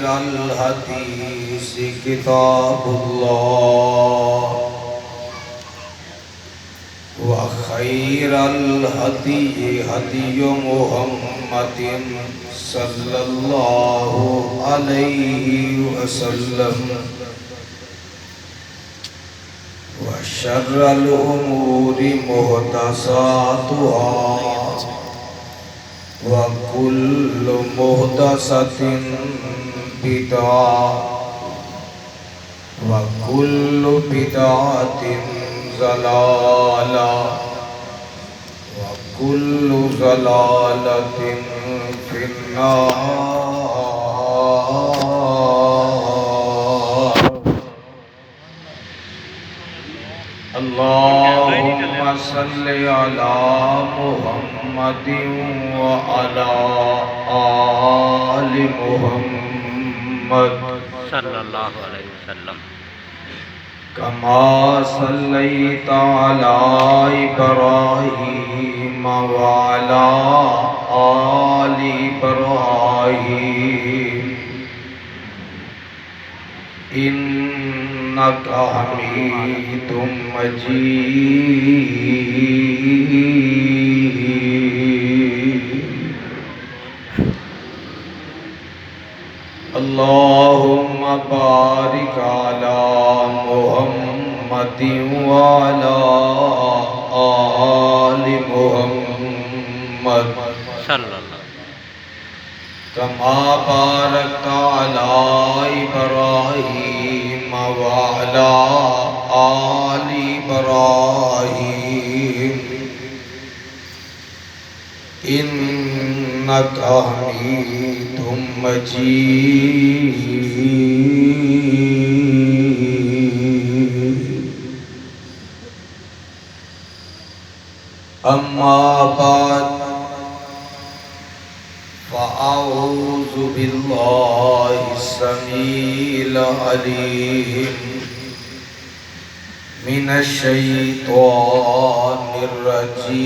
الحديث كتاب الله وخير الهدي هدي محمد صلى الله عليه وسلم وشر الأمور محدثاتها وكل محدثة بدعة وكل بدعة ضلالة وكل ضلالة في النار. اللهم صل على محمد وعلى آل محمد صلی اللہ علیہ وسلم كما صليت على إبراهيم وعلى آل إبراهيم إنك حميد مجيد. اللهم بارك على محمد وعلى آل محمد صلی اللہ كما باركت على إبراهيم وعلى آل إبراهيم إنك حميد مجيد. أما بعد فأعوذ بالله السميع العليم من الشيطان الرجيم.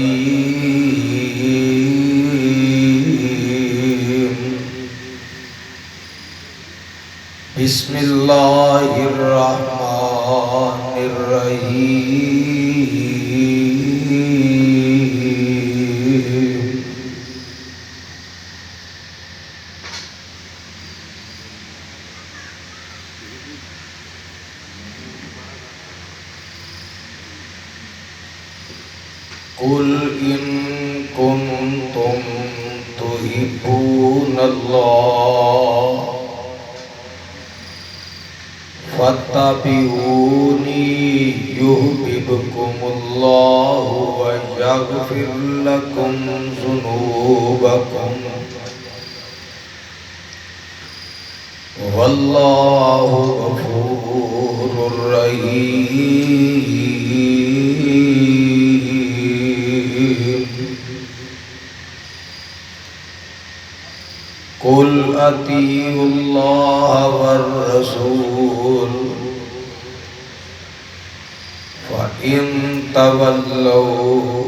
بسم الله الرحمن الرحيم. قل إن كنتم تحبون الله فاتبعوني يحببكم الله ويغفر لكم ذنوبكم والله غفور رحيم. قل أطيعوا الله والرسول فإن تولوا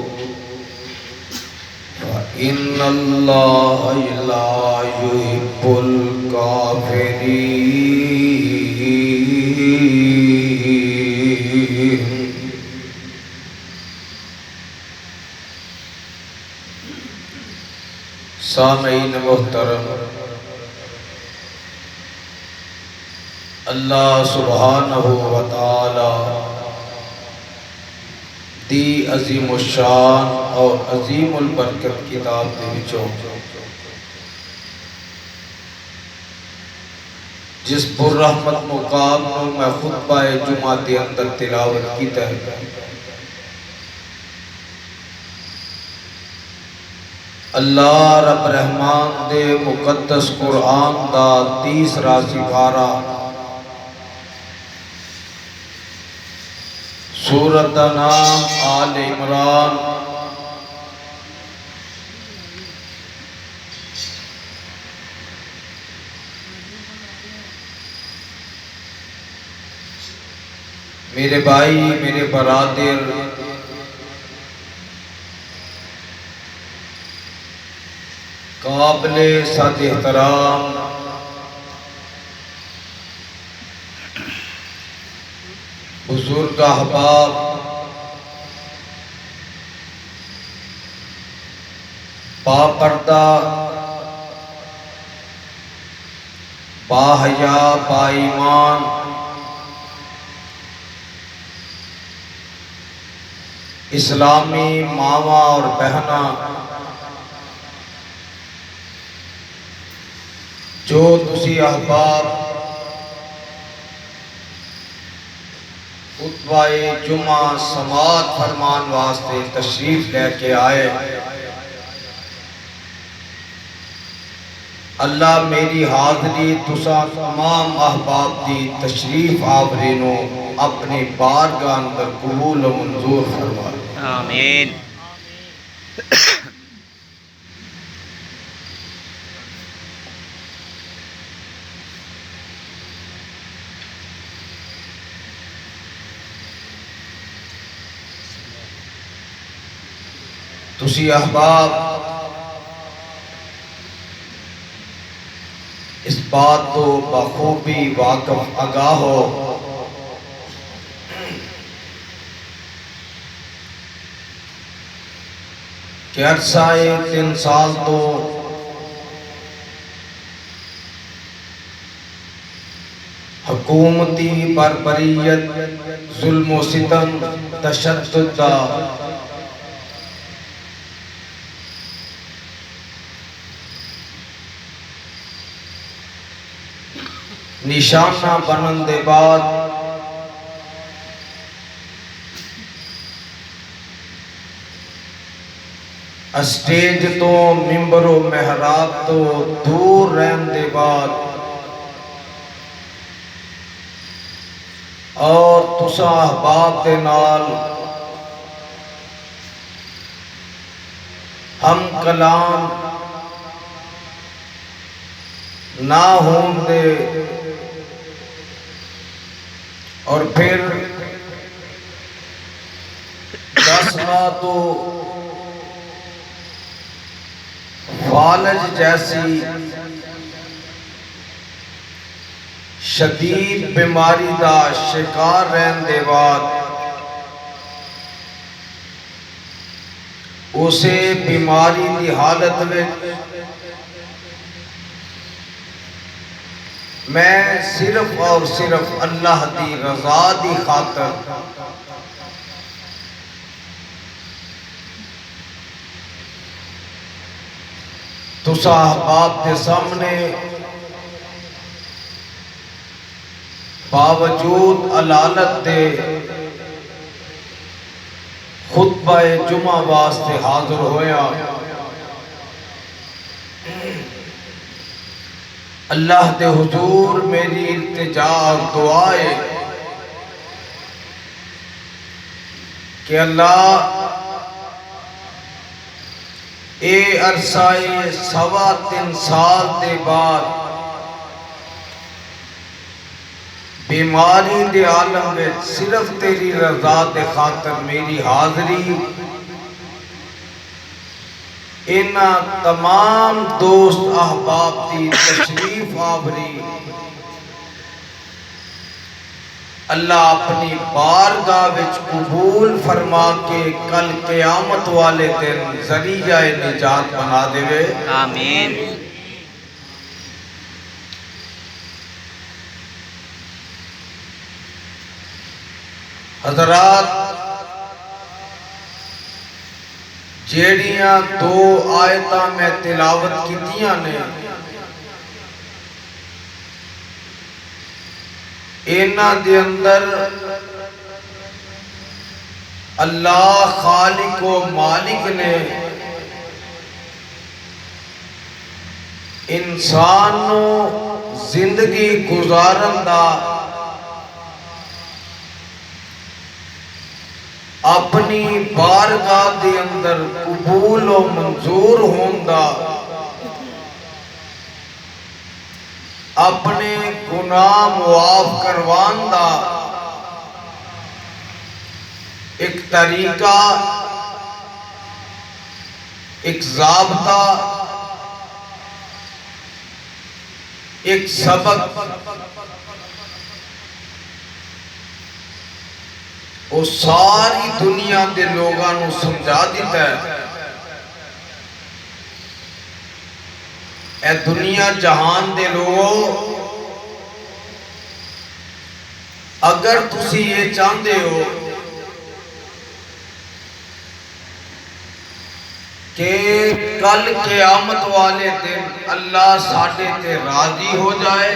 فإن الله لا يحب الكافرين. سامعین محترم، اللہ سبحانہ و تعالی دی عظیم الشان اور عظیم البرکت کتاب دے وچوں جس پر رحمت مقام نو میں خطبہ جمعہ دے اندر تلاوت کیتا ہے، اللہ رب رحمان دے مقدس قرآن دا تیسرا سپارہ سورۃ نام آل عمران میرے بھائی، میرے برادر، قابل صد احترام بزرگ احباب، با پردہ، با حیا، با ایمان اسلامی ماواں اور بہناں، جو تسی احباب خطبہ جمعہ سماعت فرمان واسطے تشریف لے کے آئے، اللہ میری حاضری تساں تمام احباب دی تشریف آورینو اپنی بارگاہ اندر قبول و منظور فرمائے۔ آمین۔ تسی احباب اس بات تو بخوبی واقف آگاہ ہو کہ عرصہ 3 سال تو حکومتی بربریت، ظلم و ستم، تشدد دا نشانہ بنن دے بعد اسٹیج تو ممبر و محراب تو دور رہن دے بعد اور تساں احباب دے نال ہم کلام نہ ہون دے اور پھر 10 ماہ تو فالج جیسی شدید بیماری دا شکار رہن دے بعد اسے بیماری دی حالت میں میں صرف اور صرف اللہ دی رضا دی خاطر تساں احباب کے سامنے باوجود علالت دے خطبہ جمعہ واسطے حاضر ہویا۔ اللہ دے حضور میری التجا اور دعائے کہ اللہ اے عرصہ 3.25 سال دے بعد بیماری دے عالم میں صرف تیری رضا دے خاطر میری حاضری اینا تمام دوست احباب دی تشریف آوری اللہ اپنی بارگاہ وچ قبول فرما کے کل قیامت والے دن ذریعہ نجات بنا دے۔ آمین۔ حضرات جیڑیاں 2 آیتاں میں تلاوت کیتیاں نے اینا دے اندر اللہ خالق و مالک نے انسان نو زندگی گزارن دا اپنی بارگاہ دے اندر قبول و منظور ہوندا اپنے گناہ معاف کروان دا ایک طریقہ، ایک ضابطہ، ایک سبق وہ ساری دنیا دے لوگاں نو سمجھا دیتا ہے اے دنیا جہان دے لوگوں، اگر تسی یہ چاہتے ہو کہ کل قیامت والے دن اللہ ساڈے تے راضی ہو جائے،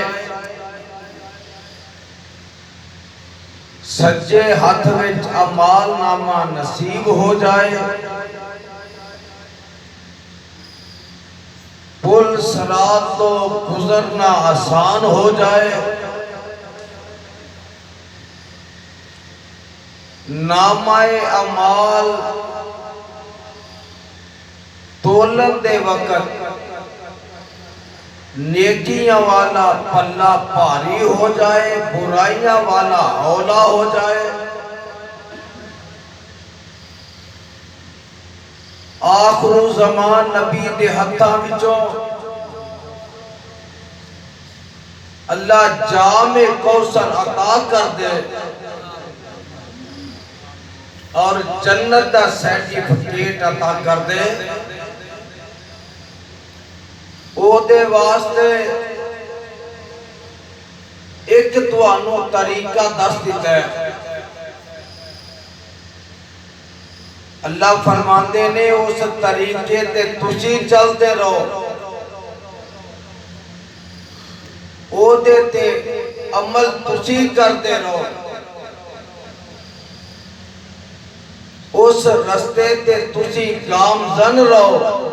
سجے ہاتھ وچ اعمال نامہ نصیب ہو جائے، پل صراط تو گزرنا آسان ہو جائے، نامہ اعمال تولن دے وقت نیکیاں والا پلہ بھاری ہو جائے، برائیاں والا اولا ہو جائے، آخر زمان نبی دے ہتھاں وچوں اللہ جام کوثر عطا کر دے اور جنت دا سرٹیفکیٹ عطا کر دے، او دے واسطے ایک تانوں طریقہ دس دیتا ہے۔ اللہ فرماندے نے اس طریقے تے تسی چلتے رہو، او دے تے عمل تسی کرتے رہو، اس رستے تے تسی گامزن رہو،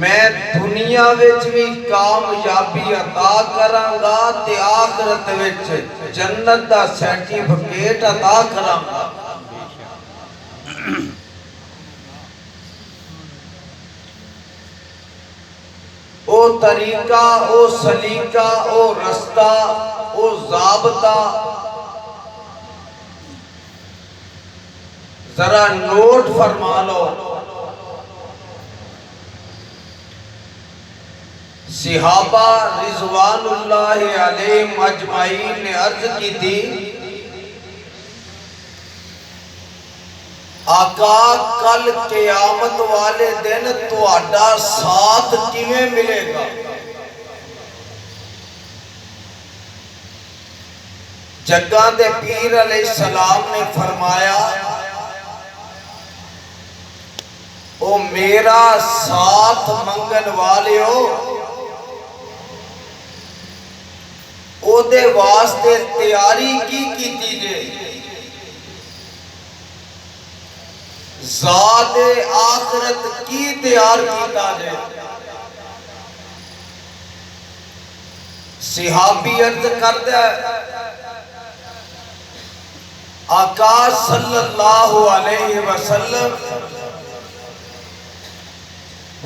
میں دنیا وچ بھی کامیابی عطا کراں گا تے آخرت وچ جنت دا سرٹیفکیٹ عطا کراں گا۔ او طریقہ، او سلیقہ، او رستہ، او ضابطہ ذرا نوٹ فرما لو۔ صحابہ رضوان اللہ علیہم اجمعین نے عرض کی تھی، آقا کل قیامت والے دن تہاڈا ساتھ کیویں ملے گا؟ جگہ دے پیر علیہ السلام نے فرمایا، او میرا ساتھ منگن والے ہو، او دے واسطے تیاری کی دیجئے، ذات آخرت کی تیار کیتا جائے۔ صحابی عرض کرتا ہے، آقا صلی اللہ علیہ وسلم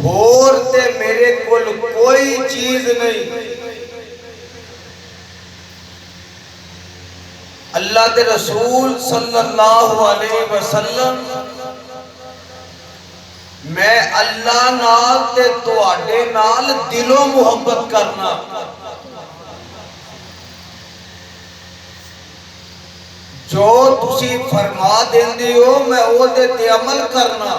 اور تے میرے کل کوئی چیز نہیں، اللہ دے رسول صلی اللہ علیہ وسلم میں اللہ نال تے تواڈے نال دلوں محبت کرنا، جو تسی فرما دیندے ہو میں او دے تے عمل کرنا،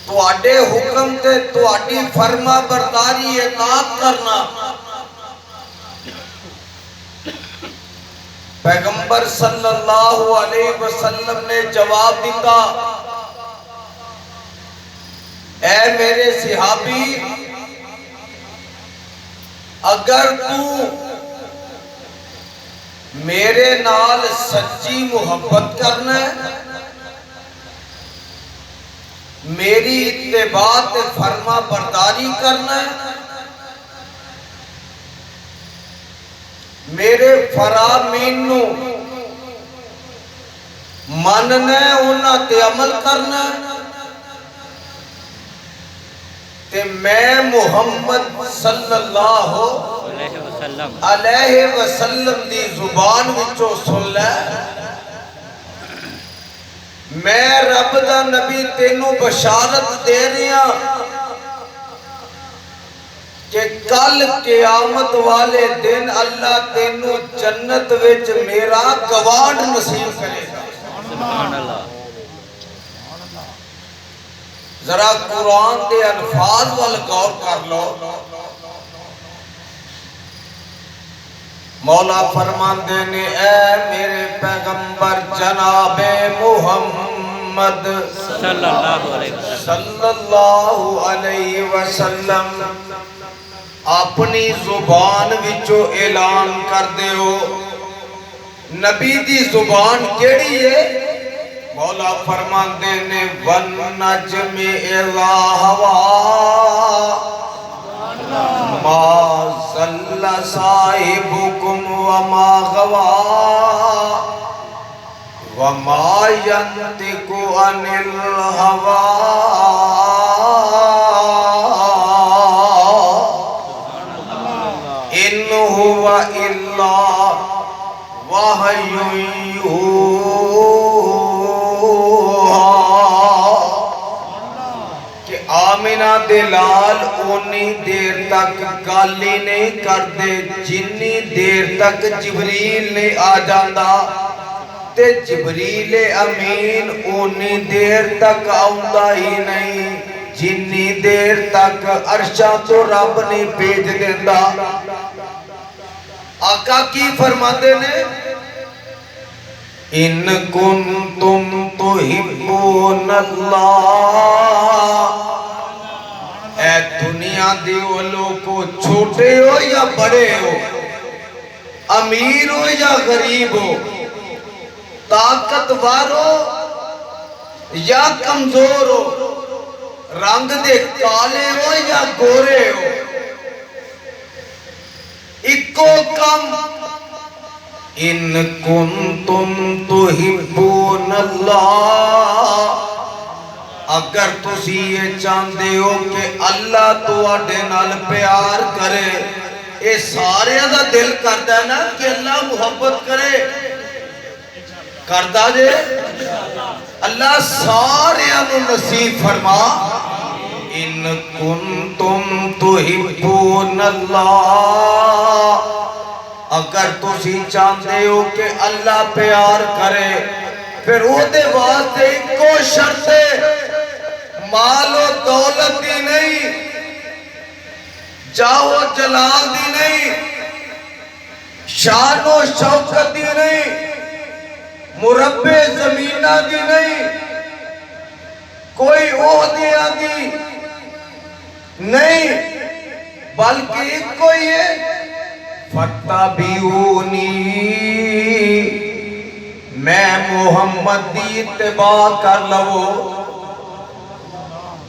تواڈے حکم تے تواڈی فرما برداری اطاعت کرنا۔ پیغمبر صلی اللہ علیہ وسلم نے جواب دیتا، اے میرے صحابی، اگر تو میرے نال سچی محبت کرنا ہے، میری اتباع تے فرما برداری کرنا ہے، میرے فرامین نو ماننا ہے، انہاں تے عمل کرنا ہے، تے میں محمد صلی اللہ علیہ وسلم دی زبان وچوں سن لے، میں رب دا نبی تینوں بشارت دے رہا، کہ کل قیامت والے دن اللہ تینوں جنت وچ میرا گوانڈ نصیب کرے گا۔ سبحان اللہ۔ ذرا قرآن دے الفاظ وال غور کر لو۔ مولا فرماندے نے اے میرے پیغمبر جناب محمد صلی اللہ علیہ وسلم صلی اللہ علیہ وسلم اپنی زبان وچوں اعلان کر دیو۔ نبی دی زبان کیڑی ہے؟ مولا فرماندے نے وَالنَّجْمِ إِذَا هَوَىٰ مَا ضَلَّ صَاحِبُكُمْ وَمَا غَوَىٰ وَمَا يَنطِقُ عَنِ الْهَوَىٰ إِنْ هُوَ إِلَّا وَحْيٌ يُوحَىٰ۔ کہ آمنہ دلال اونی دیر تک گالی نہیں کردے جنی دیر تک جبریل نے آ جاندہ تے جبریل امین اونی دیر تک آؤندہ ہی نہیں جنی دیر تک عرشہ تو رب نے بھیج دیندہ۔ آقا کی فرماتے نے ان کنتم تحبون اللہ، اے دنیا دیو لوگو چھوٹے ہو یا بڑے ہو، امیر ہو یا غریب ہو، طاقتور ہو یا کمزور ہو، رنگ دے کالے ہو یا گورے ہو، اکو کم ان کنتم تحبون اللہ، اگر تسی یہ چاندے ہو کہ اللہ تو آڈے نال پیار کرے، اے سارے دا دل کردہ ہے نا کہ اللہ محبت کرے، کردہ جے اللہ سارے انو نصیب فرما۔ ان کنتم تحبون اللہ، اگر تسی چاندے ہو کہ اللہ پیار کرے، پھر وہ دے واسطے کو شرط ہے، مال و دولت دی نہیں، جاہ و جلال دی نہیں، شان و شوکت دی نہیں، مربع زمینہ دی نہیں، کوئی عہدیاں دی نہیں، بلکہ ایک کوئی ہے فَاتَّبِعُونِی، میں محمد دی اتباع کر لو۔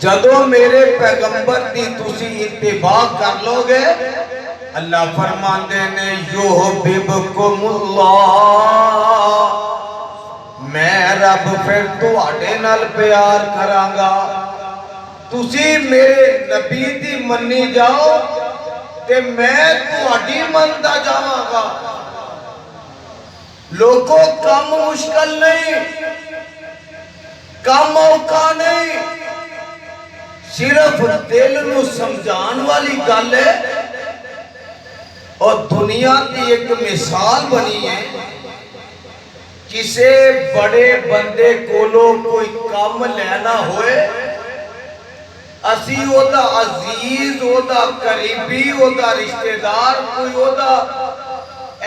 جدو میرے پیغمبر دی تسی اتباع کر لو گے، اللہ فرماندے نے یُحْبِبْکُمُ اللہ، میں رب پھر تو آڈے نال پیار کرانگا۔ تسی میرے نبی دی منی جاؤ تے میں تو آڈی مندہ جاواں گا۔ لوگوں کم مشکل نہیں، کم موقع نہیں، صرف دل نو سمجھان والی گل ہے، اور دنیا کی ایک مثال بنی ہے، کسے بڑے بندے کولو کوئی کام لینا ہوئے، اسی او دا عزیز، او دا قریبی، او دا رشتہ دار، کوئی او دا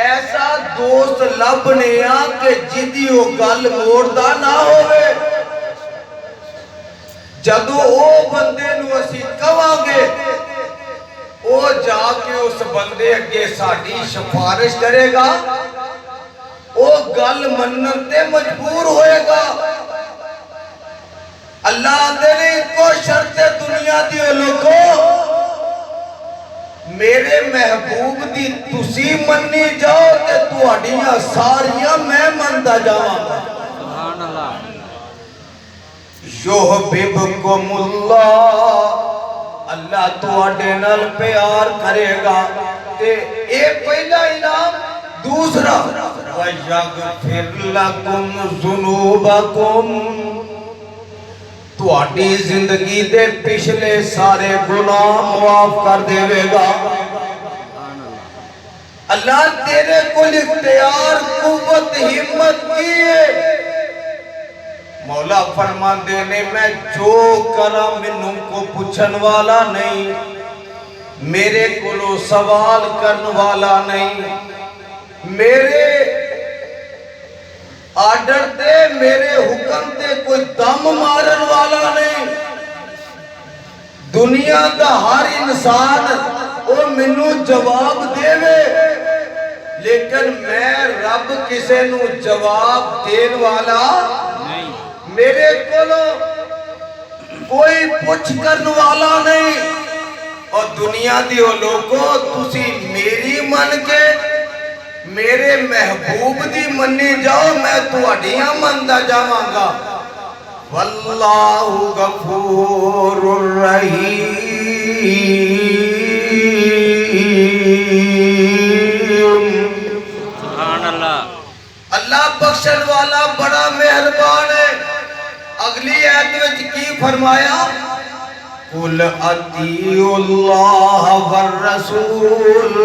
ایسا دوست لبنے آ کہ جدی او گل موڑدا نہ ہوئے، جدو او بندے نو اسی کہاں گے، او جا کے اس بندے اگے ساڑی شفارش کرے گا، او گل منتے مجبور ہوئے گا۔ اللہ دے کو شرط دنیا دیو لوگو، میرے محبوب دی تسی منی جاؤ تے تو اڈیاں ساریاں میں مندہ جاؤں گا۔ سبحان اللہ۔ یُحْبِبْکُمُ اللہ، اللہ تو اڈے نال پیار کرے گا، تے ایک پہلا انعام، دوسرا وَيَغْفِرْ لَكُمْ ذُنُوبَكُمْ، تہاڈی زندگی دے پچھلے سارے گناہ معاف کر دے گا اللہ تیرے کو اختیار قوت ہمت کی ہے مولا فرماندے نے میں جو کرا منوں کو پوچھن والا نہیں میرے کولو سوال کرن والا نہیں میرے آرڈر دے میرے حکم دے کوئی دم مارن والا نہیں دنیا دا ہر انسان او منوں جواب دے لیکن میں رب کسے نو جواب دین والا میرے کولو کوئی پوچھ کرن والا نہیں اور دنیا دیو لوگو تسی میری من کے میرے محبوب دی منی جاؤ میں تہاڈیاں مندا جاواں گا واللہ غفور الرحیم سبحان اللہ اللہ بخشن والا بڑا مہربان ہے اگلی آیت وچ کی فرمایا قل اطیعوا اللہ والرسول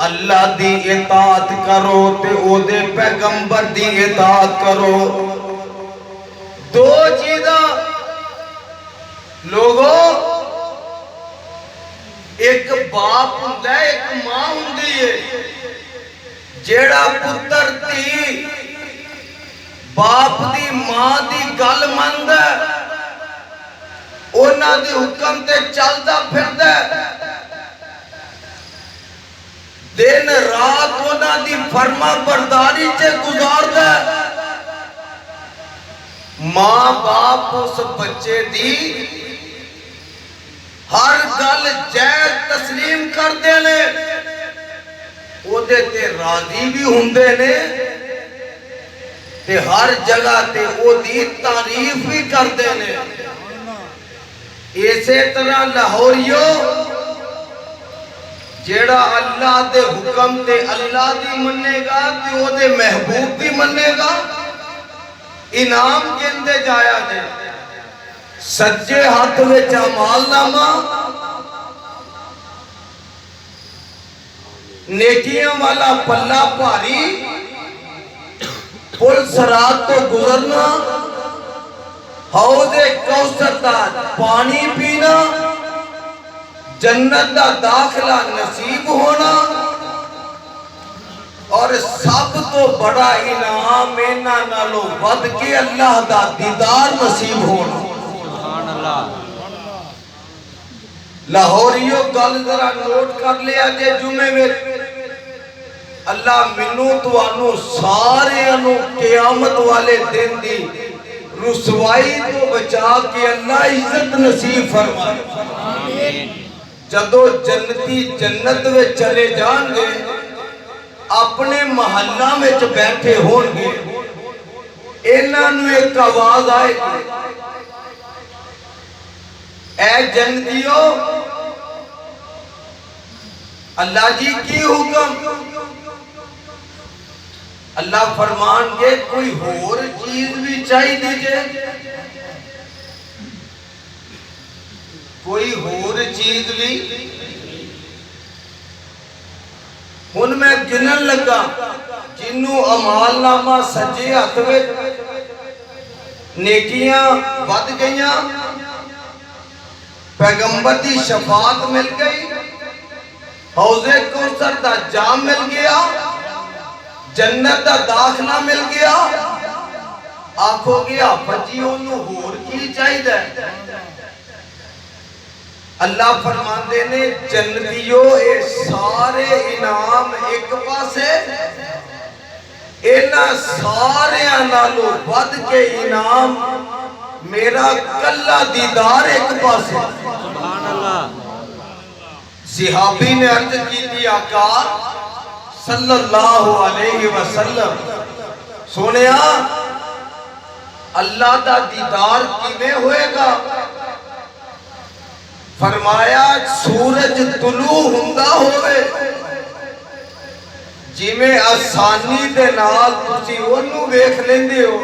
اللہ دی اطاعت کرو تے او دے پیغمبر دی اطاعت کرو دو چیزاں لوگوں ایک باپ ہوندا ہے ایک ماں ہوندی ہے جیڑا پتر دی باپ دی ماں دی گل مندا ہے انہاں دے حکم تے چلدا پھردا ہے دن رات انہاں دی فرما برداری چے گزاردا ہے ماں باپ اس بچے دی ہر گل جائز تسلیم کر دے نے او دے تے راضی بھی ہوندے نے تے ہر جگہ تے او دی تعریف بھی کر دے نے اسی طرح لاہوریو جیڑا اللہ دے حکم تے اللہ دی مننے گا تے او دے محبوب دی مننے گا انعام گندے جایا دے سجے ہاتھ وچ اعمال نامہ نیکیاں والا پلہ بھاری پل صراط تو گزرنا حوض کوثر دا پانی پینا جنت دا داخلہ نصیب ہونا اور سب تو بڑا انعام انہاں نالوں ود کے اللہ دا دیدار نصیب ہونا سبحان اللہ لاہوریو گل ذرا نوٹ کر لیا جے جمعے میں اللہ منو توانو سارے انو قیامت والے دن دی رسوائی تو بچا کے اللہ عزت نصیب فرمائے جدو جنتی جنت میں چلے جان گے اپنے محلہ میں بیٹھے ہون گے انہاں نو ایک آواز آئے گی اے جنتیو اللہ جی کی حکم اللہ فرمان گے کوئی اور چیز بھی چاہی دیجئے کوئی اور چیز بھی ان میں گنن لگا جنوں عمال نامہ سجے ہاتھ میں نیکیاں ود گئیاں پیغمبر دی شفاعت مل گئی حوض کوثر دا جام مل گیا جنت دا داخلہ مل گیا آنکھو گیا بچی انہوں ہور کی چاہی دے اللہ فرماندے نے جنتیوں اے سارے انعام ایک پاسے انہاں سارے نالوں ود کے انعام میرا کلا دیدار ایک پاسے سبحان اللہ صحابی نے عرض کی تھی آقا صلی اللہ علیہ وسلم سونیا اللہ دا دیدار کیویں ہوئے گا فرمایا سورج طلوع ہوندا ہوئے جی میں آسانی دے نال تسی اونوں ویکھ لیندے ہو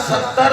70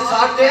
950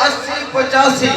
80-85।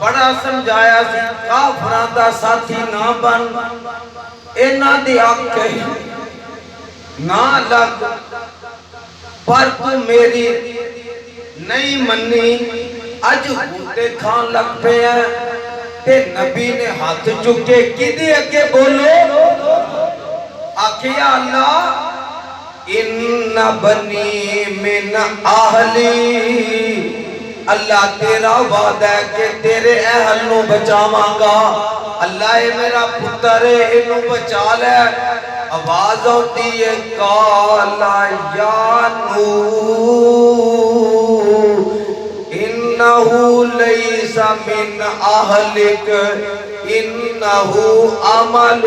بڑا سمجھایا سی کافراں دا ساتھی نہ بن انہاں دی آنکھ نہ لگ پر تو میری نہیں منی اج ہوتے کھان لگ پہ ہیں تے نبی نے ہاتھ چکے کدے اگے بولو آکھیا اللہ ان بنی من اہلی اللہ تیرا وعدہ ہے کہ تیرے اہل نو بچاواں گا اللہ اے میرا پتر ہے انو بچا لے آواز ہوتی ہے کالا یا نوح انہو لیس من اہلک انہو عمل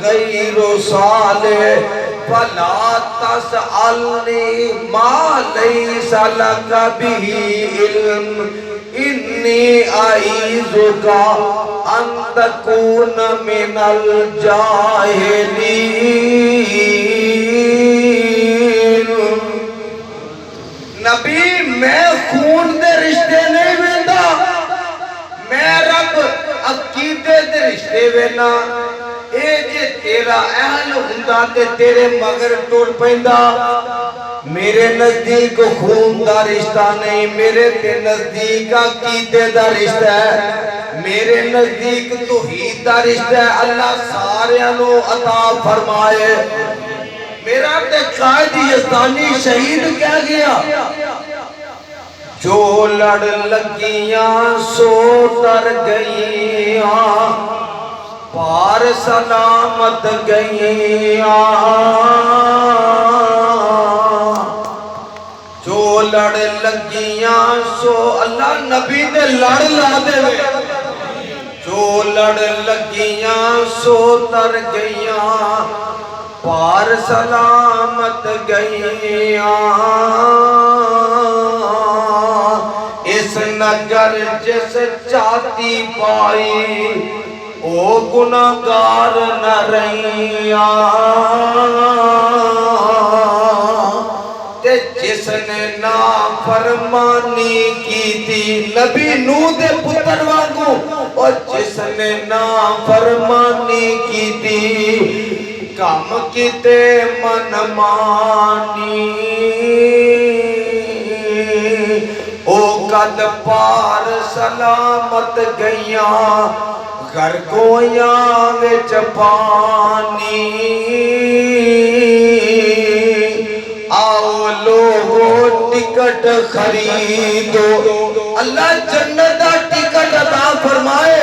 غیر صالح فلا تسألنی ما لیس لک به علم انی اعیذک ان تکون من الجاہلین نبی میں خون دے رشتے نہیں ویندا میں رب عقیدے دے رشتے وینا اے جے تیرا اہل ہوندا تے تیرے مگر ٹر پیندا میرے نزدیک خون دا رشتہ نہیں میرے تے نزدیک عقیدے دا رشتہ ہے میرے نزدیک توحید دا رشتہ ہے اللہ سارے نو عطا فرمائے میرا تے قائد یزدانی شہید کہہ گیا جو لڑ لگیاں سو تر گئیاں پار سلامت گئیاں جو لڑ لگیاں سو اللہ نبی دے لڑ لا دے جو لڑ لگیاں سو تر گئیاں پار سلامت گئیاں اس نگر جس چاہتی پائی او گناہگار نہ رہیاں تے جس نے نافرمانی کی تھی نبی نوح دے پتر وانگو اور جس نے نافرمانی کی تھی کام کیتے من مانی او قد پار سلامت گئیاں گرگویاں وچ پانی آؤ لوگو ٹکٹ خریدو اللہ جنت دا ٹکٹ عطا فرمائے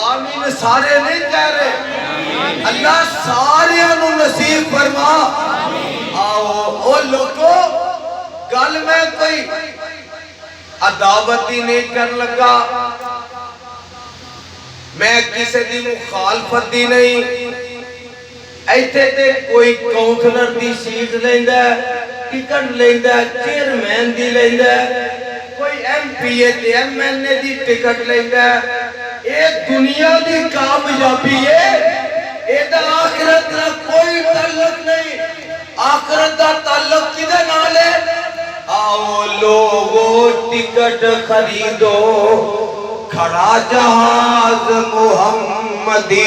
آمین سارے نہیں کہہ رہے اللہ سارے انہوں نصیب فرما آؤ او لوگو گل میں کوئی عداوتی نہیں کر لگا میں کسی دی مخالفت دی نہیں ایتھے تے کوئی کونسلر دی سیٹ لیندہ ہے ٹکٹ لیندہ ہے چیئرمین دی لیندہ ہے کوئی ایم پی اے تے ایم این اے دی ٹکٹ لیندہ ہے ایک دنیا دی کامیابی ہے ایدہ آخرت نہ کوئی تعلق نہیں آخرت دا تعلق کدھے نہ لے آؤ لوگو ٹکٹ خریدو کھڑا جہاز محمدی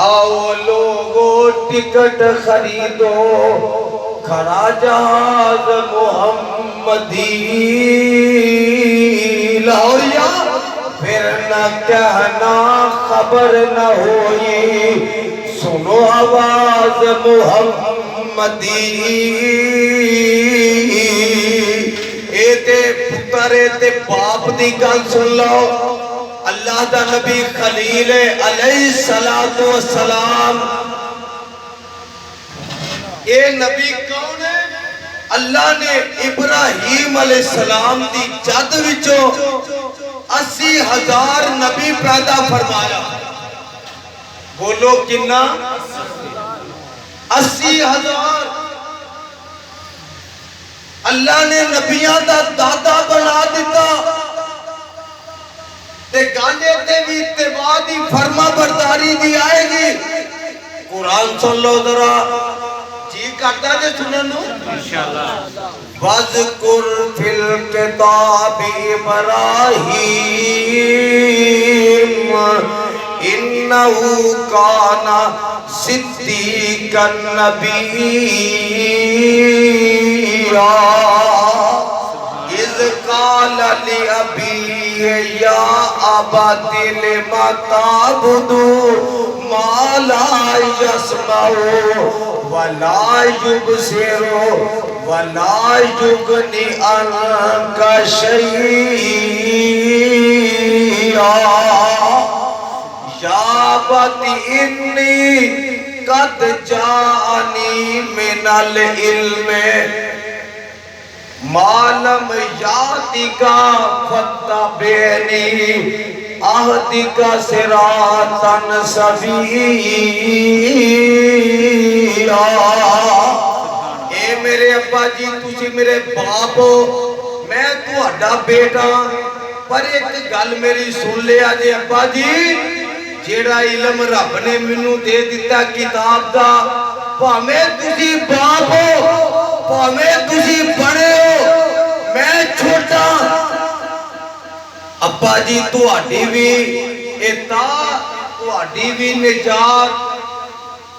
آؤ لوگو ٹکٹ خریدو کھڑا جہاز محمدی لاہوریا پھر نہ کہنا خبر نہ ہوئی سنو آواز محمدی اے تے پتر اے تے باپ دی گل سن لو اللہ دا نبی خلیل علیہ السلام اے نبی کون ہے اللہ نے ابراہیم علیہ السلام دی جد وچوں 80,000 نبی پیدا فرمایا بولو کنا 80,000 اللہ نے نبیاں دا دادا بنا دیتا تے گانے تے بھی اتباع دی فرما برداری دی آئے گی قرآن سن لو ذرا جی کرتا جے سنن نو انشاءاللہ وَذْكُرْ فِي الْكِتَابِ إِبْرَاهِيمَ إِنَّهُ كَانَ صِدِّيقًا نَبِيًّا إِذْ قَالَ لِأَبِيهِ يَا أَبَتِ لِمَ تَعْبُدُ مَا لَا يَسْمَعُ وَلَا يُبْصِرُ وَلَا يُغْنِ عَنْكَ شَيْئًا يَا أَبَتِ إِنِّي قَدْ جَاءَنِي مِنَ الْعِلْمِ مَا لَمْ يَأْتِكَ فَاتَّبِعْنِي أَهْدِكَ صِرَاطًا سَوِيًّا اے میرے ابا جی تسی میرے باپ ہو میں تہاڈا بیٹا پر ایک گل میری سن لیا جے ابا جی جیڑا علم رب نے مینوں دے دتا کتاب دا بھاویں تسی باپ ہو بھاویں تسی بڑے ہو میں چھوٹا ابا جی تہاڈی وی اطاعت تہاڈی وی نجات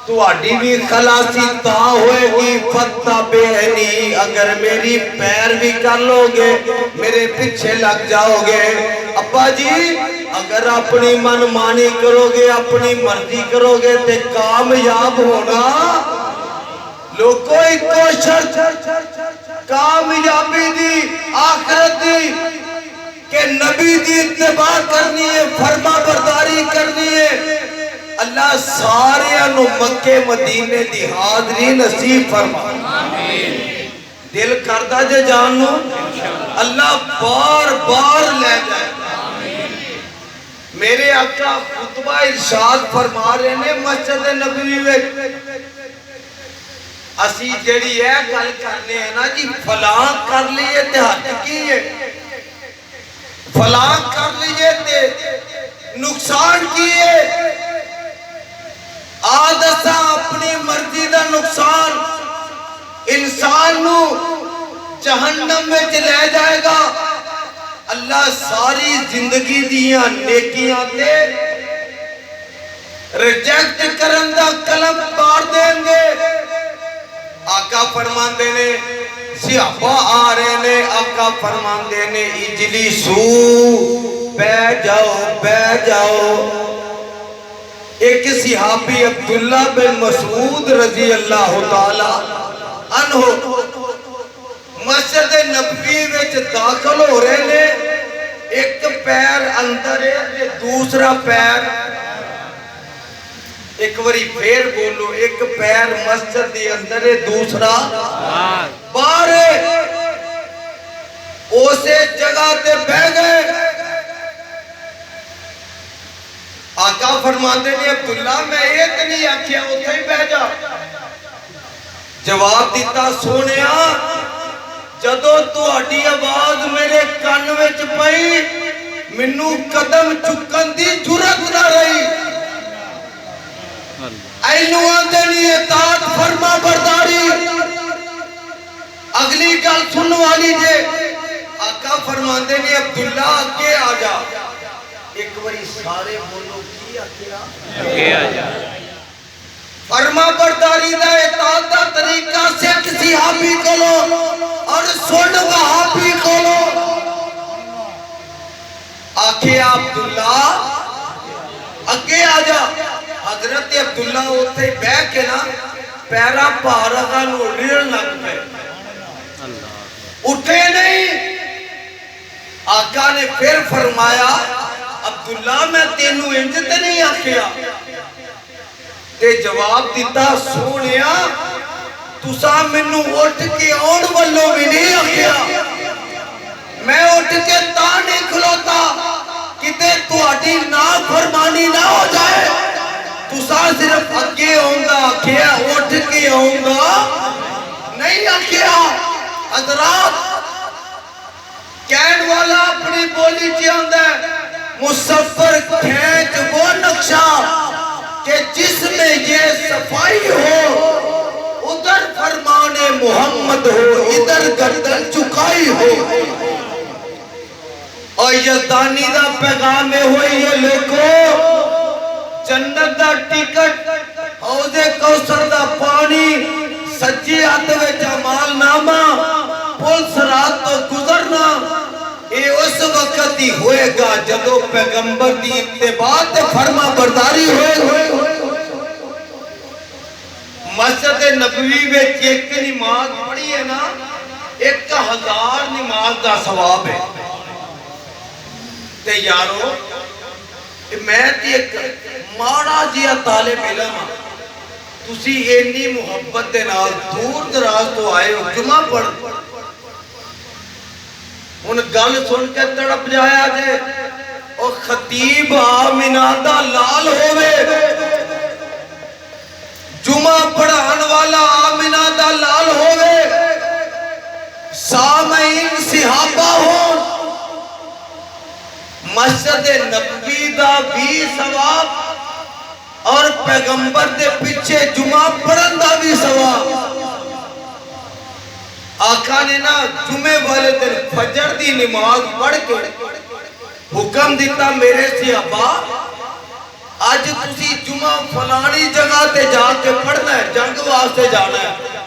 تہاڈی بھی خلاصی تا ہوئے گی فتبعنی اگر میری پیروی کر لو گے میرے پیچھے لگ جاؤ گے ابا جی اگر اپنی من مانی کرو گے اپنی مرضی کرو گے تے کامیاب ہونا لوگوں ایک شرط کامیابی دی آخرت دی کہ نبی دی اتباع کرنی ہے فرما برداری کرنی ہے اللہ سارے انو مکہ مدینے دی حاضری نصیب فرما دل کردہ جے جانو اللہ بار بار لے جائے میرے آقا خطبہ ارشاد فرما رہے نے مسجد نبوی میں اسی جڑی ہے گل کرنے ہیں نا جی فلاں کر لیے تے حد کی ہے فلاں کر لیے تے نقصان کیے آدھسا اپنی مرضی دا نقصان انسان نو جہنم میں چلے جائے گا اللہ ساری زندگی دیاں نیکیاں تے ریجیکٹ کرن دا قلم پار دیں گے آقا فرمان دینے سیاپا آ رہے نے آقا فرمان دینے اجلیسو بے جاؤ ایک صحابی عبداللہ بن مسعود رضی اللہ تعالی عنہ مسجد نبوی وچ داخل ہو رہے نے ایک پیر اندر ہے دوسرا پیر ایک وری پھر بولو ایک پیر مسجد دے اندر ہے دوسرا باہر ہے اسے جگہ تے بہ گئے آقا فرماتے نے عبداللہ میں یہ تے نہیں آکھیا اتھے ہی بہ جا جواب دیتا سونیا جدو تہاڈی آواز میرے کان وچ پئی مینوں قدم چکن دی جرأت نہ رہی اینو آندے نہیں اطاعت فرما برداری اگلی گل سن والی جے آقا فرماندے نے عبداللہ آگے آ جا ایک باری سارے بولو کی آگے آ جا فرما برداری دا اطاعت دا طریقہ سکھ صحابی کولو اور سن وہابی کولو آگے عبداللہ آگے آ جا حضرت عبداللہ ہوتے بے کے نا پیرا پارغا نوڑیر لگ پہ اٹھے نہیں آقا نے پھر فرمایا عبداللہ میں تینوں انجتے نہیں آکھیا تے جواب دیتا سونیا تسا منو اٹھ کے آن والوں بھی نہیں آکھیا میں اٹھ کے تا نہیں کھلوتا کتے تو اٹھی نا فرمانی نہ ہو جائے تسا صرف اگے ہونگا آکھیا اٹھ کے ہونگا نہیں آکھیا حضرات کہن والا اپنی بولی چاہتا ہے مسافر کھینچ وہ نقشہ کہ جس میں یہ صفائی ہو ادھر محمد ہو ادھر گردن چکائی ہو اور یزدانی دا پیغام ہوئی یہ لکھو جنت دا ٹکٹ حوض کوثر دا پانی سچی ہاتھ وچ اعمال نامہ پل صراط تو گزرنا یہ اس وقت ہی ہوئے گا جدو پیغمبر دی اتباع تے فرما برداری ہوئے مسجد نبوی میں ایک نماز پڑھی ہے نا 1000 نماز دا ثواب ہے تے یارو میں تی ایک ماڑا جیا طالب علم تسی اینی محبت دے نال دور دراز تو آئے ہو جمعہ پڑھ ان گل سن کے تڑپ جایا جے اور خطیب آمینہ دا لال ہوئے جمعہ پڑھان والا آمینہ دا لال ہوئے سامعین صحابہ ہوں مسجد نبوی دا بھی ثواب اور پیغمبر دے پیچھے جمعہ پڑھن دا بھی ثواب آقا نے نا جمعے والے دن فجر دی نماز پڑھ کے حکم دیتا میرے صحابہ آج تسی جمعہ فلانی جگہ تے جا کے پڑھنا ہے جنگ واسطے جانا ہے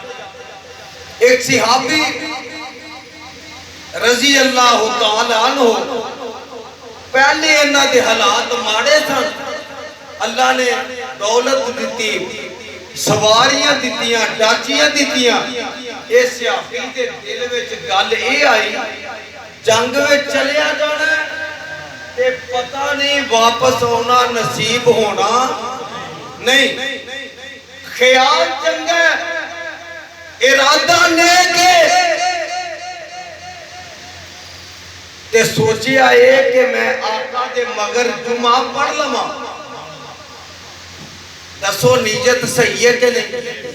ایک صحابی رضی اللہ تعالیٰ عنہ پہلے انہاں دے حالات ماڑے سن اللہ نے دولت دیتی سواریاں دیتیاں ڈاچیاں دیتیاں یہ صحابی دے دل وچ گل اے آئی جنگ وچ چلیا جانا ہے تے پتہ نہیں واپس ہونا نصیب ہونا نہیں خیال چنگا ہے ارادہ نیک ہے تے سوچیا اے کہ میں آقا دے مگر جمعہ پڑھ لما دسو نیت صحیح ہے کہ نہیں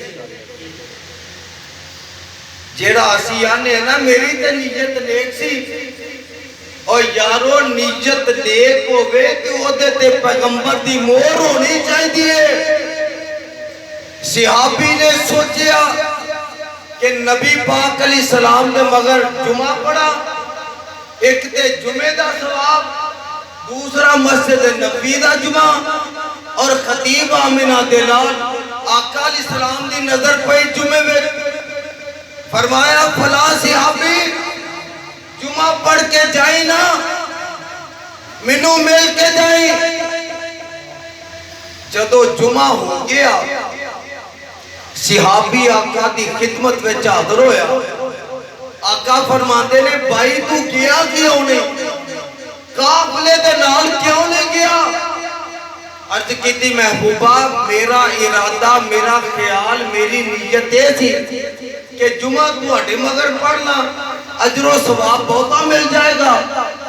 جیڑا اسی آنے نا میری تے نیت نیک سی اور یارو نیت نیک ہوئے کہ وہ دیتے پیغمبر دی مور ہونی چاہیے صحابی نے سوچیا کہ نبی پاک علیہ السلام نے مگر جمعہ پڑھا ایک تے جمعہ دا ثواب دوسرا مسجد نبی دا جمعہ اور خطیب آمینہ دلال آقا علیہ السلام دی نظر پہ جمعہ میں فرمایا فلا صحابی جمعہ پڑھ کے جائیں نا منو مل کے جائیں جدو جمعہ ہو گیا صحابی آقا دی خدمت میں حاضر ہویا آقا فرماندے نے بھائی تو گیا کیوں نہیں قافلے دے نال کیوں نہیں گیا عرض کی تھی محبوبہ میرا ارادہ میرا خیال میری نیت یہ تھی کہ جمعہ تو ہٹے مگر پڑھنا اجر و ثواب بہتا مل جائے گا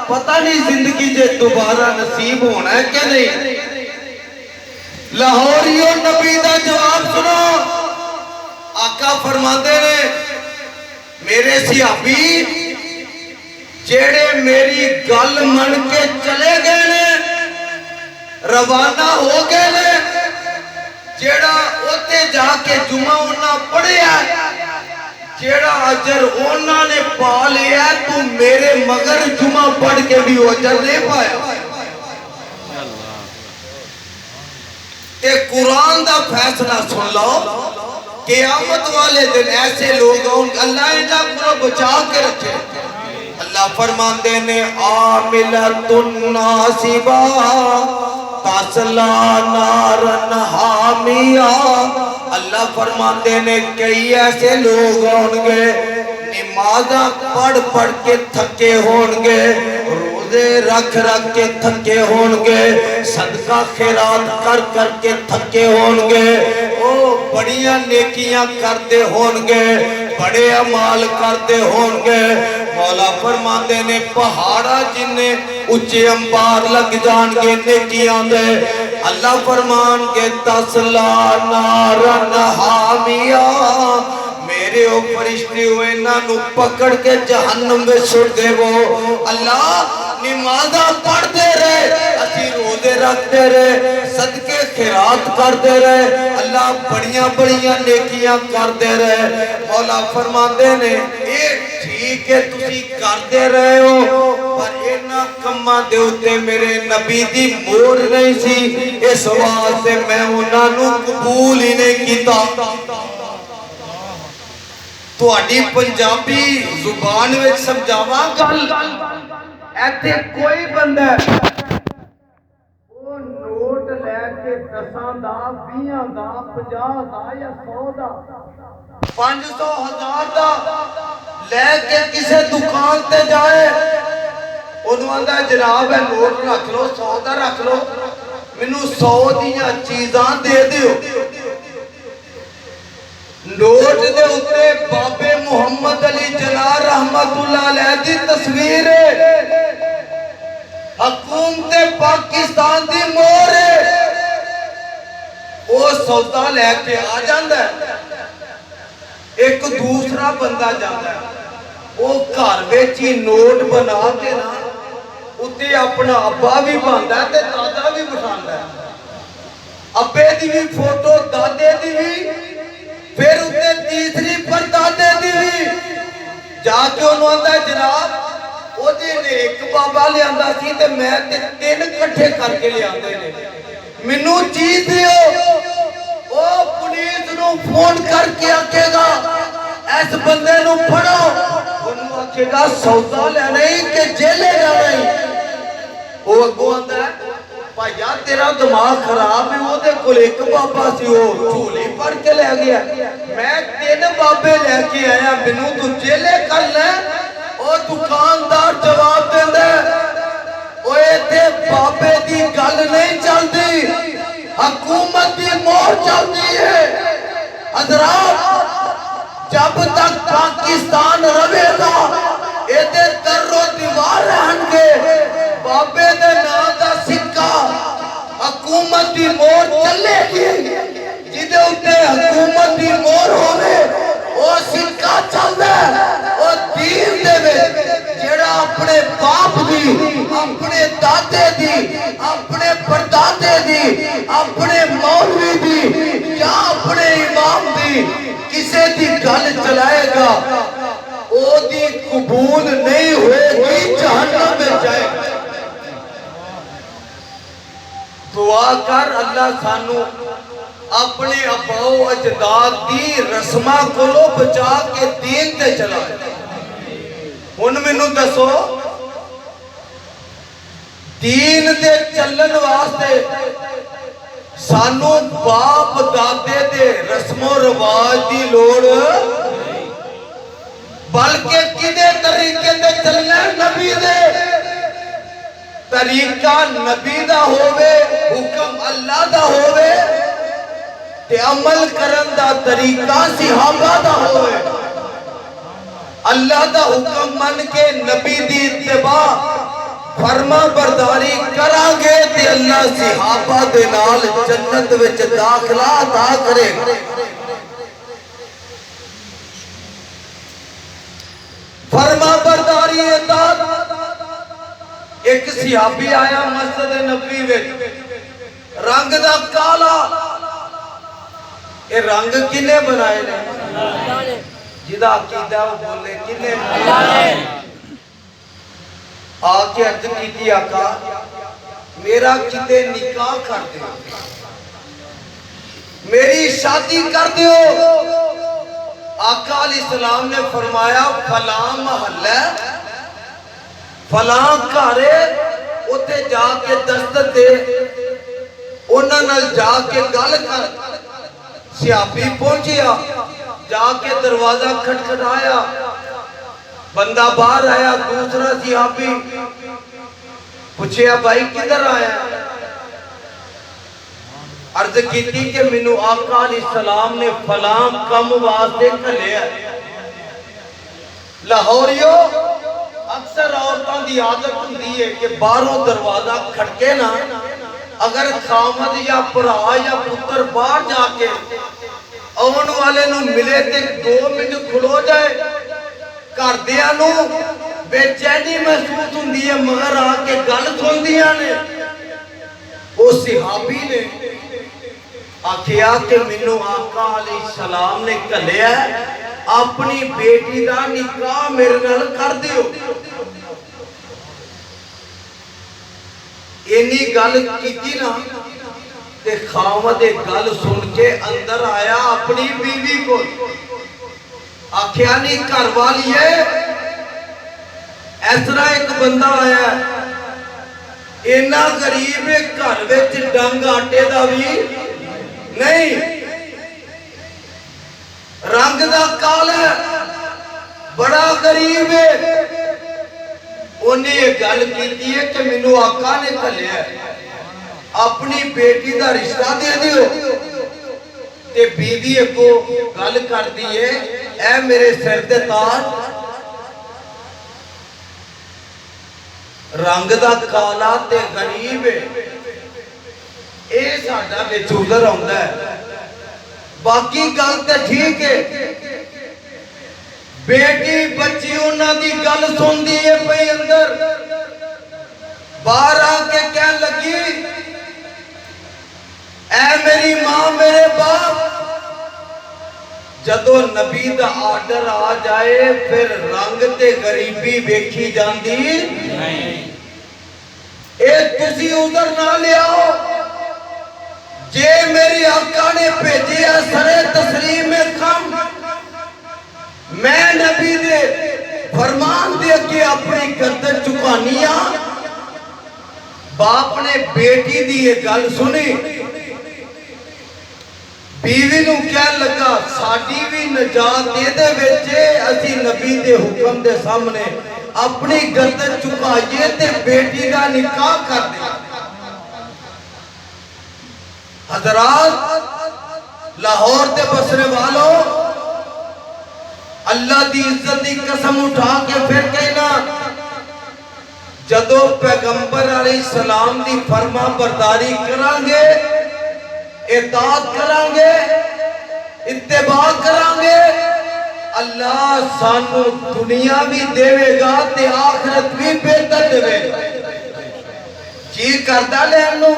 پتہ نہیں زندگی جے دوبارہ نصیب ہونا ہے کہ نہیں لاہوریوں نبی دا جواب سنو آقا فرماتے نے میرے صحابی جیڑے میری گل من کے چلے گئے نے روانہ ہو گئے نے جیڑا اوتے جا کے جمعہ انہاں پڑھیا جیڑا اجر انہاں نے پا لیا تو میرے مگر جمعہ پڑھ کے بھی اجر نہیں پایا تے قرآن دا فیصلہ سن لو قیامت والے دن ایسے لوگ ہوں اللہ انہاں کو بچا کے رکھے اللہ فرماندے نے عاملۃ ناصبہ تاسلا نارن حامیہ اللہ فرماندے نے کئی ایسے لوگ ہوں گے نمازہ پڑھ پڑھ کے تھکے ہوں گے روزے رکھ رکھ کے تھکے ہوں گے صدقہ خیرات کر کر کے تھکے ہوں گے او بڑیاں نیکیاں کرتے ہوں گے بڑے عمال کرتے ہوں گے مولا فرماندے نے پہاڑا جنہیں اچھے امبار لگ جان گے نیکیاں دے اللہ فرمان کے تسلا نارن حامیہ میرے فرماندے ہو فرشتے ہو انہاں نو پکڑ کے جہنم میں چھوڑ دے وہ اللہ نمازاں پڑھتے رہے اسی روزے رکھتے رہے صدقے خیرات کرتے رہے اللہ بڑیاں بڑیاں نیکیاں کرتے رہے مولا فرماندے نے اے ٹھیک ہے تسی کرتے رہے ہو پر اینا کماں دے ہوتے میرے نبی دی مور نہیں سی اس واسطے میں انہاں نو قبول ہی نہیں کیتا تو اڈی پنجابی زبان وچ سمجھاواں گل ایتھے کوئی بندہ وہ نوٹ لے کے 10 دا 20 دا 50 دا یا 100 دا 500 1000 دا لے کے کسے دکان تے جائے انہوں آندہ جناب ہے نوٹ رکھ لو 100 دا رکھ لو منو 100 دیاں چیزاں دے دیو نوٹ دے اتے بابے محمد علی جناح رحمت اللہ علیہ دی تصویر ہے حکومت پاکستان دی مور ہے وہ سودا لے کے آ جاندہ ہے ایک دوسرا بندہ جاندہ ہے وہ گھر وچی نوٹ بنا کے نا اتے اپنا ابا بھی باندھا ہے تے دادا بھی بٹھاندہ ہے ابے دی بھی فوٹو دادے دی بھی پھر اتے تیسری پر دادے دی بھی جا کے انہوں آندہ ہے جناب وہ دے نے ایک بابا لے آندہ سی تے میں تین کٹھے کر کے لے آندے نے منو چیز دیو وہ پولیس نو فون کر کے آکے گا ایس بندے نو پڑھو انہوں آکے گا سودا لے نہیں کہ جیلے لے نہیں وہ اگو آندہ ہے پایا تیرا دماغ خراب ہے وہ دے کل ایک بابا سی ہو چولی پڑھ کے لے گیا میں 3 بابے لے کے آیا منو تو جیلے کر لیں اور دکاندار جواب دے دے اوے تے بابے دی گل نہیں چل دی حکومت دی مور چل دی ہے حضرات جب تک پاکستان روے گا ایدے در و دیوار رہن گے بابے دے نا دا سکہ حکومت دی مور چلے گی جدے اتے حکومت دی مور ہوئے وہ سکہ چل دے وہ دین دے وے جیڑا اپنے باپ دی اپنے دادے دی اپنے پردادے دی اپنے مولوی دی یا اپنے امام دی کسے دی گل چلائے گا او دی قبول نہیں ہوئے گی جہنم میں جائے گا دعا کر اللہ سانو اپنے اباؤ اجداد دی رسمہ کو لو بچا کے دین تے چلا ان میں نو دسو دین دے چلن واسطے سانو باپ دادے دے رسم و رواج دی لوڑ بلکہ کدے طریقے دے چلنے نبی دے طریقہ نبی دا ہوئے حکم اللہ دا ہوئے تے عمل کرن دا طریقہ صحابہ دا ہوئے اللہ دا حکم من کے نبی دی اتباع فرما برداری کرانگے تے اللہ صحابہ دے نال جنت وچ داخلہ عطا کرے فرما برداری اطاعت ایک صحابی آیا مسجد نبی وچ رنگ دا کالا اے رنگ کنے بنائے نے جدا عقیدہ وہ بولے کنے بنائے آکے عرض کی آقا میرا کتے نکاح کر دے میری شادی کر دیو آقا علیہ السلام نے فرمایا فلاں محلہ فلاں کارے اتے جا کے دستت دے انہاں نال جا کے گل کر صحابی پہنچیا جا کے دروازہ کھٹکھٹایا بندہ باہر آیا دوسرا صحابی پوچھیا بھائی کدھر آیا عرض کی تھی کہ منو آقا علیہ السلام نے فلاں کم واسطے کھلے لاہوریو اکثر عورتوں دی عادت ہوندی ہے کہ باہروں دروازہ کھٹکے نا اگر خامد یا پرا یا پتر باہر جا کے انہوں والے نو ملے تے 2 منٹ کھلو جائے گھردیاں نو بے چینی محسوس ہوندی ہے مگر آ کے گل سندیاں نے وہ صحابی نے آکھیا کہ مینوں آقا علیہ السلام نے کہلیا اپنی بیٹی دا نکاح میرے نال کر دیو اینی گل کیتی نا تے خاوند گل سن کے اندر آیا اپنی بیوی کو آکھیا نہیں گھر والیے اس طرح ایک بندہ آیا اینا غریب گھر وچ ڈنگ آٹے دا بھی نہیں رنگ دا کالا ہے بڑا غریب ہے انہیں یہ گل کیتی ہے کہ مینوں آقا نے کہلیا ہے اپنی بیٹی دا رشتہ دے دیو تے بیوی کو گل کر دیئے اے میرے سر دے تاج رنگ دا کالا تے غریب ہے اے ساڈا وچ عذر ہوندا ہے باقی گل تے ٹھیک ہے بیٹی بچی انہاں دی گل سندی ہے پئی اندر باہر آ کے کہن لگی اے میری ماں میرے باپ جدو نبی دا آرڈر آ جائے پھر رنگ تے غریبی ویکھی جاندی نہیں اے تسی عذر نہ لیاؤ جے میری آقا نے بھیجے سرے تسلیم میں کم میں نبی دے فرمان دے کے اپنی گردن چکانیاں باپ نے بیٹی دی یہ گل سنی بیوی نو کہن لگا ساڈی بھی نجات دے دے وچے اسی نبی دے حکم دے سامنے اپنی گردن چکائیے تے بیٹی دا نکاح کر دے حضرات لاہور تے بسرے والوں اللہ دی عزت دی قسم اٹھا کے پھر کہنا جدو پیغمبر علیہ السلام دی فرما برداری کرانگے اطاعت کرانگے اتباع کرانگے اللہ سانو دنیا بھی دے گا تے آخرت بھی بہتر دے گا جی کردہ لے انو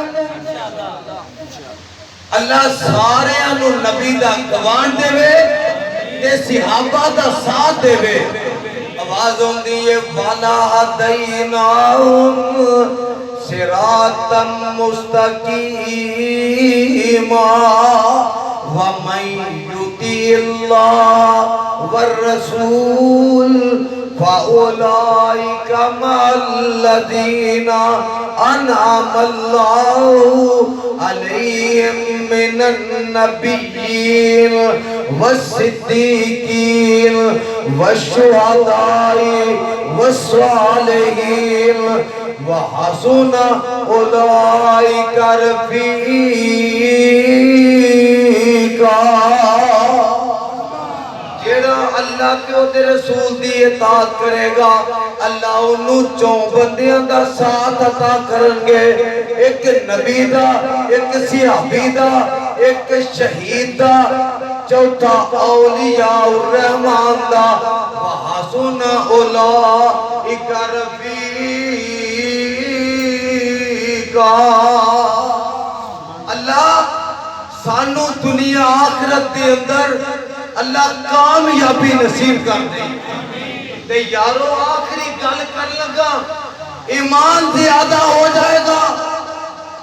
اللہ سارے انو نبی دا گوان دے تے صحابہ دا ساتھ دے آواز ہوندی وَلَا هَدَيْنَاهُمْ صِرَاطًا مُسْتَقِيمًا وَمَن يُطِعِ اللَّهَ وَالرَّسُولَ فَأُولَئِكَ مَعَ الَّذِينَ أَنْعَمَ اللَّهُ عَلَيْهِم مِّنَ النَّبِيِّينَ وَالصِّدِّيقِينَ وَالشُّهَدَاءِ وَالصَّالِحِينَ وَحَسُنَ أُولَئِكَ رفیقا جیڑا اللہ کے دے رسول دی اطاعت کرے گا اللہ انہوں 4 بندیاں دا ساتھ عطا کرنگے ایک نبی دا ایک صحابی دا ایک شہید دا چوتھا اولیاء الرحمن دا وحسن اولئک رفیقا اللہ سانو دنیا آخرت دے اندر اللہ کامیابی نصیب کر دے تے یارو آخری گل کر لگا ایمان زیادہ ہو جائے گا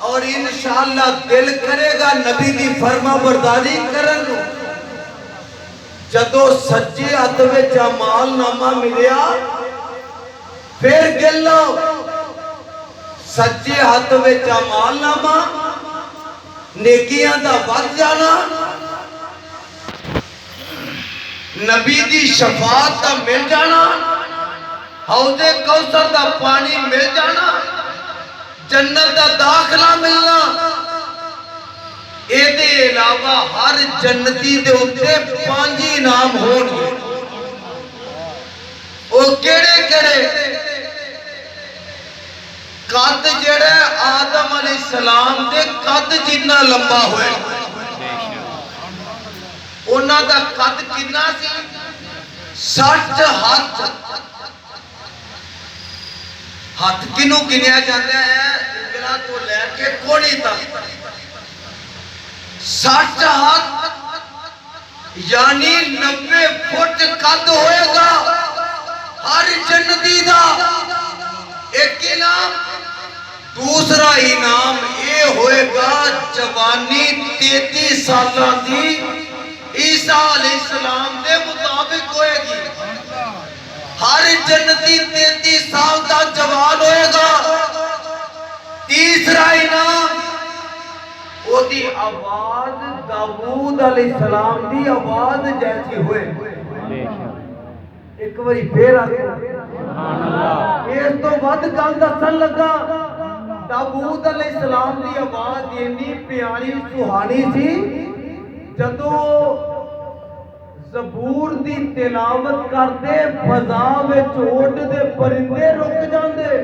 اور انشاءاللہ دل کرے گا نبی دی فرما برداری کرن جدو سچے ہاتھ وچ اعمال نامہ ملیا پھر گلو سچے ہاتھ وچ اعمال نامہ نیکیاں دا ود جانا نبی دی شفاعت دا مل جانا حوض کوثر دا پانی مل جانا جنت دا داخلہ ملنا اے دے علاوہ ہر جنتی دے اتے 5 انعام ہون گے او کیڑے کیڑے قد جڑے آدم علیہ السلام دے قد جتنا لمبا ہوئے انہاں دا قد کنا سی 60 ہاتھ ہاتھ کنوں گنیا جاتا ہے انگلا تو لے کے کوڑی تک 60 ہاتھ یعنی 90 فٹ قد ہوئے گا ہر جنتی دا ایک انعام دوسرا انعام یہ ہوئے گا جوانی 33 سالہ دی عیسیٰ علیہ السلام دے مطابق ہوئے گی ہر جنتی 33 سال دا جوان ہوئے گا تیسرا انعام وہ دی آواز داؤد علیہ السلام دی آواز جیسی ہوئے ایک باری پھر اس تو ود گل دسن لگا داؤد علیہ السلام دی آواز اتنی پیاری سہانی سی جدوں زبور دی تلاوت کرتے فضا وچ اڑدے پرندے رک جاندے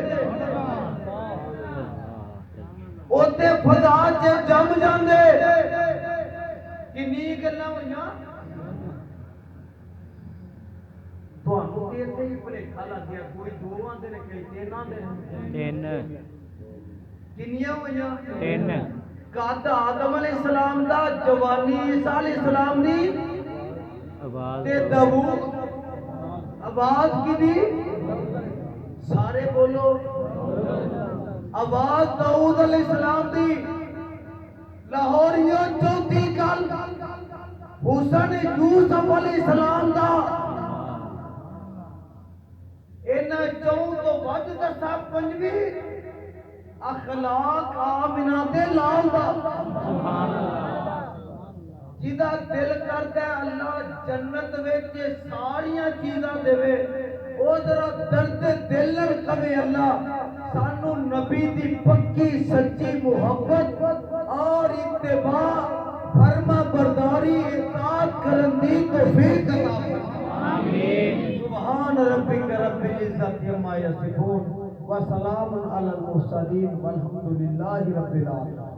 اوتے فضا چ جم جاندے کنی گلاں ہویاں تانوں تے ہی بھلیکھا لگ گیا کوئی دو آندے نے کئی تین آندے نے تین کنیاں ہویاں تین قد آدم علیہ السلام دا جوانی عیسیٰ علیہ السلام دی تے داؤد آواز کی دی سارے بولو آواز داؤد علیہ السلام دی لاہوریوں چوتھی گل حسن یوسف علیہ السلام دا انہاں چوں تو ود دسا پنجویں اخلاق آمنہ دے لال دا سبحان اللہ جیدہ دل کرتا ہے اللہ جنت ویچے ساریاں چیزاں دے وے او ذرا درد دل نہ کبھی اللہ سانو نبی دی پکی سچی محبت اور اتباع فرما برداری اطاعت کرن دی توفیق عطا فرما آمین سبحان ربک رب العزت عما یصفون وسلام علی المرسلین والحمد للہ رب العالمین